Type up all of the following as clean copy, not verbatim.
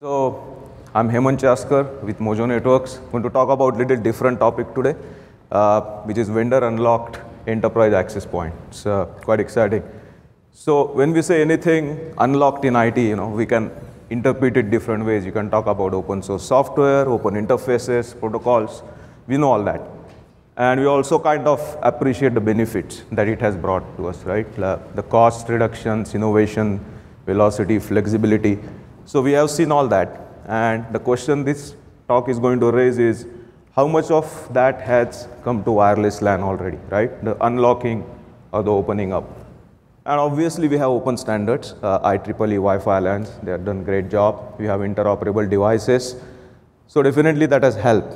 So, I'm Hemant Chaskar with Mojo Networks. I'm going to talk about a little different topic today, which is vendor unlocked enterprise access point. It's quite exciting. So, when we say anything unlocked in IT, we can interpret it different ways. You can talk about open source software, open interfaces, protocols. We know all that. And we also kind of appreciate the benefits that it has brought to us, right? The cost reductions, innovation, velocity, flexibility. So we have seen all that, and the question this talk is going to raise is, how much of that has come to wireless LAN already, right? The unlocking or the opening up. And obviously we have open standards, IEEE Wi-Fi LANs, they have done a great job. We have interoperable devices. So definitely that has helped.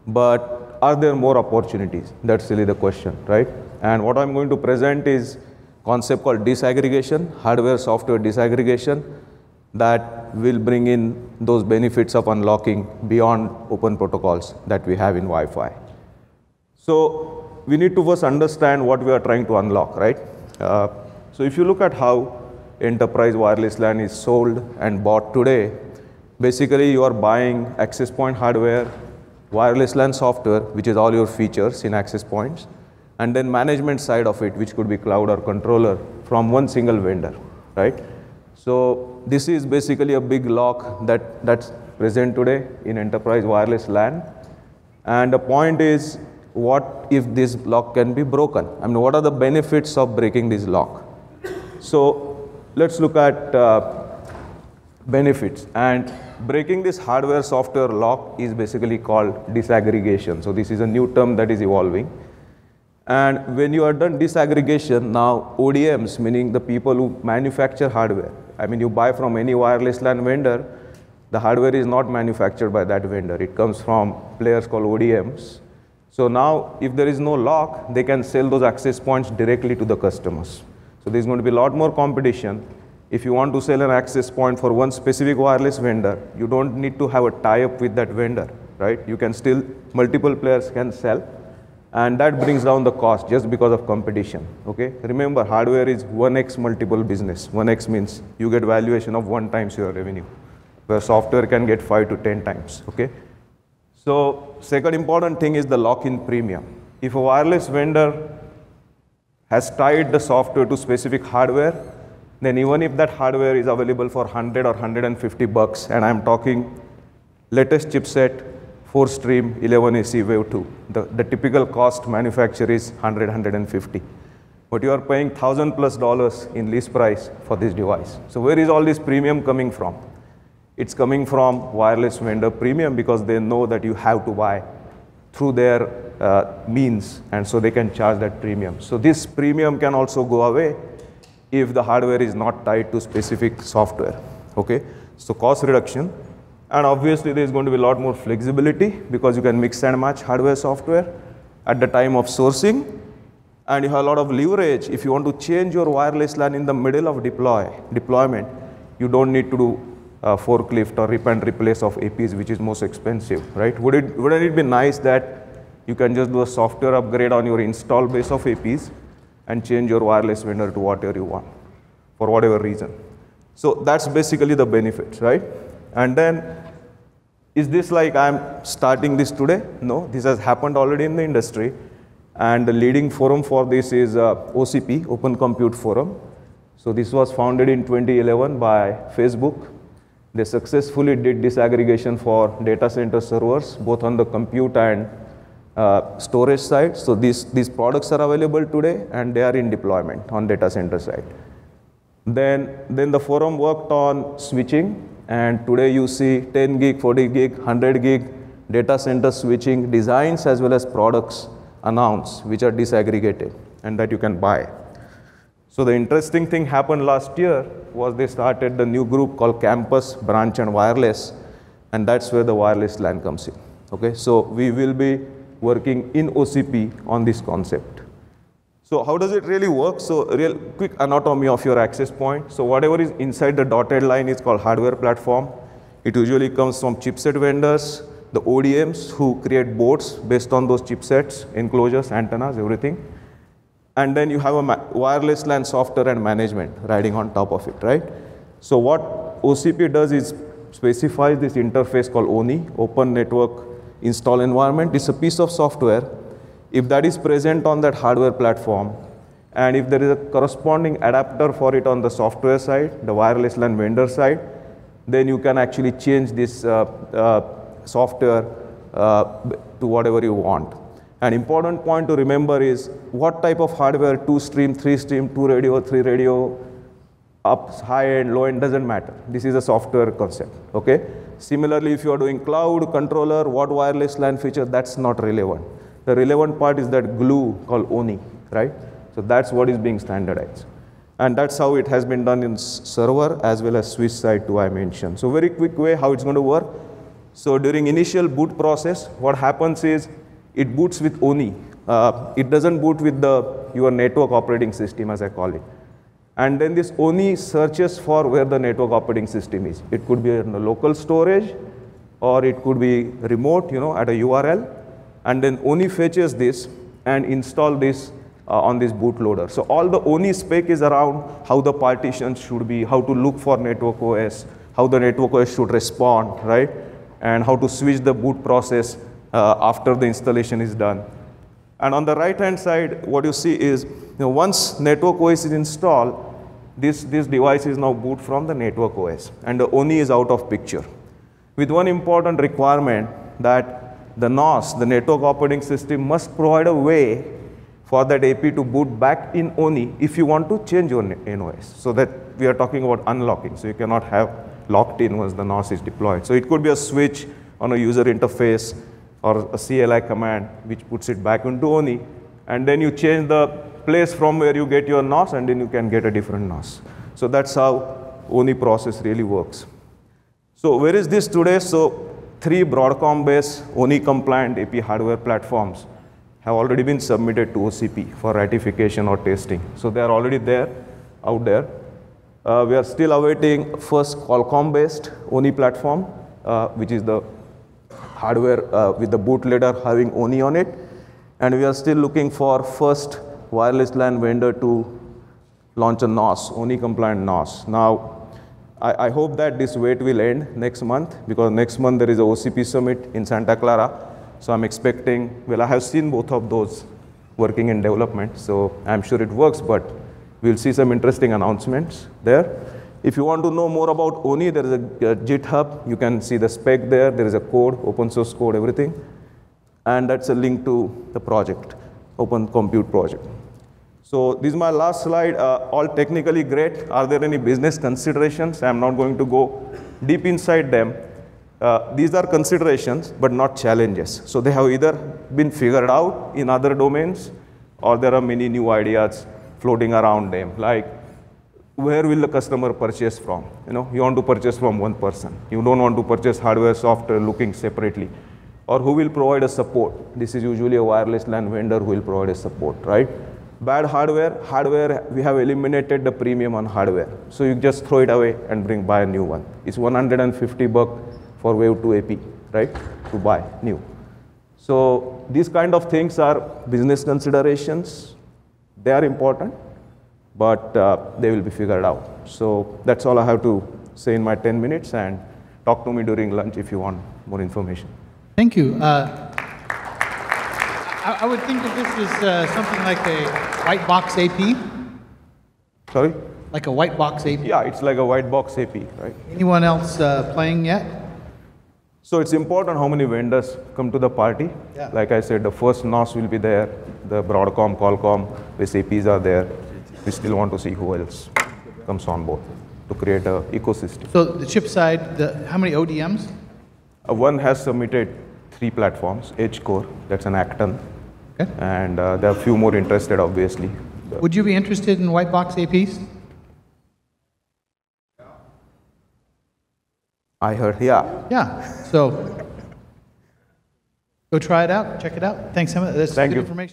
But are there more opportunities? That's really the question, right? And what I'm going to present is a concept called disaggregation, hardware software disaggregation, that will bring in those benefits of unlocking beyond open protocols that we have in Wi-Fi. So we need to first understand what we are trying to unlock, right? So if you look at how enterprise wireless LAN is sold and bought today, basically you are buying access point hardware, wireless LAN software, which is all your features in access points, and then management side of it, which could be cloud or controller, from one single vendor, right? So this is basically a big lock that's present today in enterprise wireless LAN. And the point is, what if this lock can be broken? I mean, what are the benefits of breaking this lock? So let's look at benefits. And breaking this hardware software lock is basically called disaggregation. So this is a new term that is evolving. And when you are done disaggregation, now ODMs, meaning the people who manufacture hardware, I mean, you buy from any wireless LAN vendor, the hardware is not manufactured by that vendor. It comes from players called ODMs. So now, if there is no lock, they can sell those access points directly to the customers. So there's going to be a lot more competition. If you want to sell an access point for one specific wireless vendor, you don't need to have a tie-up with that vendor, right? You can still, multiple players can sell. And that brings down the cost just because of competition, okay? Remember, hardware is 1x multiple business. 1x means you get valuation of 1 times your revenue, where software can get 5 to 10 times, okay? So second important thing is the lock-in premium. If a wireless vendor has tied the software to specific hardware, then even if that hardware is available for 100 or 150 bucks, and I'm talking latest chipset, 4-stream 11AC Wave 2. The typical cost manufacture is 100, 150. But you are paying $1,000+ in list price for this device. So where is all this premium coming from? It's coming from wireless vendor premium, because they know that you have to buy through their means, and so they can charge that premium. So this premium can also go away if the hardware is not tied to specific software, okay? So cost reduction. And obviously, there is going to be a lot more flexibility, because you can mix and match hardware, software at the time of sourcing. And you have a lot of leverage. If you want to change your wireless LAN in the middle of deployment, you don't need to do forklift or rip and replace of APs, which is most expensive, right? Wouldn't it be nice that you can just do a software upgrade on your install base of APs and change your wireless vendor to whatever you want, for whatever reason? So that's basically the benefits, right? And then, is this like I'm starting this today? No, this has happened already in the industry. And the leading forum for this is OCP, Open Compute Forum. So this was founded in 2011 by Facebook. They successfully did disaggregation for data center servers, both on the compute and storage side. So these products are available today, and they are in deployment on data center side. Then the forum worked on switching. And today you see 10 gig, 40 gig, 100 gig data center switching designs as well as products announced, which are disaggregated and that you can buy. So the interesting thing happened last year was they started the new group called Campus, Branch and Wireless, and that's where the wireless LAN comes in, okay? So we will be working in OCP on this concept. So how does it really work? So real quick anatomy of your access point. So whatever is inside the dotted line is called hardware platform. It usually comes from chipset vendors, the ODMs who create boards based on those chipsets, enclosures, antennas, everything. And then you have a wireless LAN software and management riding on top of it, right? So what OCP does is specifies this interface called ONIE, Open Network Install Environment. It's a piece of software. If that is present on that hardware platform, and if there is a corresponding adapter for it on the software side, the wireless LAN vendor side, then you can actually change this software to whatever you want. An important point to remember is what type of hardware, 2-stream, 3-stream, 2-radio, 3-radio, up, high-end, low-end, doesn't matter. This is a software concept, okay? Similarly, if you are doing cloud, controller, what wireless LAN feature, that's not relevant. The relevant part is that glue called ONIE, right? So that's what is being standardized. And that's how it has been done in server as well as switch side too, I mentioned. So very quick way how it's going to work. So during initial boot process, what happens is it boots with ONIE. It doesn't boot with your network operating system, as I call it. And then this ONIE searches for where the network operating system is. It could be in the local storage, or it could be remote, at a URL. And then ONIE fetches this and install this on this bootloader. So all the ONIE spec is around how the partitions should be, how to look for network OS, how the network OS should respond, right? And how to switch the boot process after the installation is done. And on the right-hand side, what you see is, once network OS is installed, this device is now boot from the network OS, and the ONIE is out of picture. With one important requirement that the NOS, the network operating system, must provide a way for that AP to boot back in ONIE if you want to change your NOS. So that we are talking about unlocking. So you cannot have locked in once the NOS is deployed. So it could be a switch on a user interface or a CLI command which puts it back into ONIE, and then you change the place from where you get your NOS, and then you can get a different NOS. So that's how ONIE process really works. So where is this today? So 3 Broadcom-based ONIE-compliant AP hardware platforms have already been submitted to OCP for ratification or testing. So they are already there, out there. We are still awaiting first Qualcomm-based ONIE platform, which is the hardware with the bootloader having ONIE on it. And we are still looking for first wireless LAN vendor to launch a NOS, ONIE-compliant NOS. Now, I hope that this wait will end next month, because next month there is a OCP summit in Santa Clara. So I'm expecting, well, I have seen both of those working in development, so I'm sure it works, but we'll see some interesting announcements there. If you want to know more about ONIE, there is a GitHub. You can see the spec there. There is a code, open source code, everything. And that's a link to the project, Open Compute project. So this is my last slide, all technically great. Are there any business considerations? I'm not going to go deep inside them. These are considerations, but not challenges. So they have either been figured out in other domains, or there are many new ideas floating around them. Like, where will the customer purchase from? You want to purchase from one person. You don't want to purchase hardware, software looking separately. Or who will provide a support? This is usually a wireless LAN vendor who will provide a support, right? Bad hardware, we have eliminated the premium on hardware. So you just throw it away and buy a new one. It's $150 for Wave 2 AP, right? To buy new. So these kind of things are business considerations. They are important, but they will be figured out. So that's all I have to say in my 10 minutes, and talk to me during lunch if you want more information. Thank you. I would think that this was something like a white box AP. Sorry? Like a white box AP. Yeah, it's like a white box AP, right? Anyone else playing yet? So it's important how many vendors come to the party. Yeah. Like I said, the first NOS will be there. The Broadcom, Qualcomm, with APs are there. We still want to see who else comes on board to create an ecosystem. So the chip side, how many ODMs? One has submitted 3 platforms, Edge Core, that's an Acton. Okay. And there are a few more interested, obviously. Would you be interested in white box APs? I heard, yeah. Yeah, so go try it out, check it out. Thanks, Hemant. That's Thank good you. information.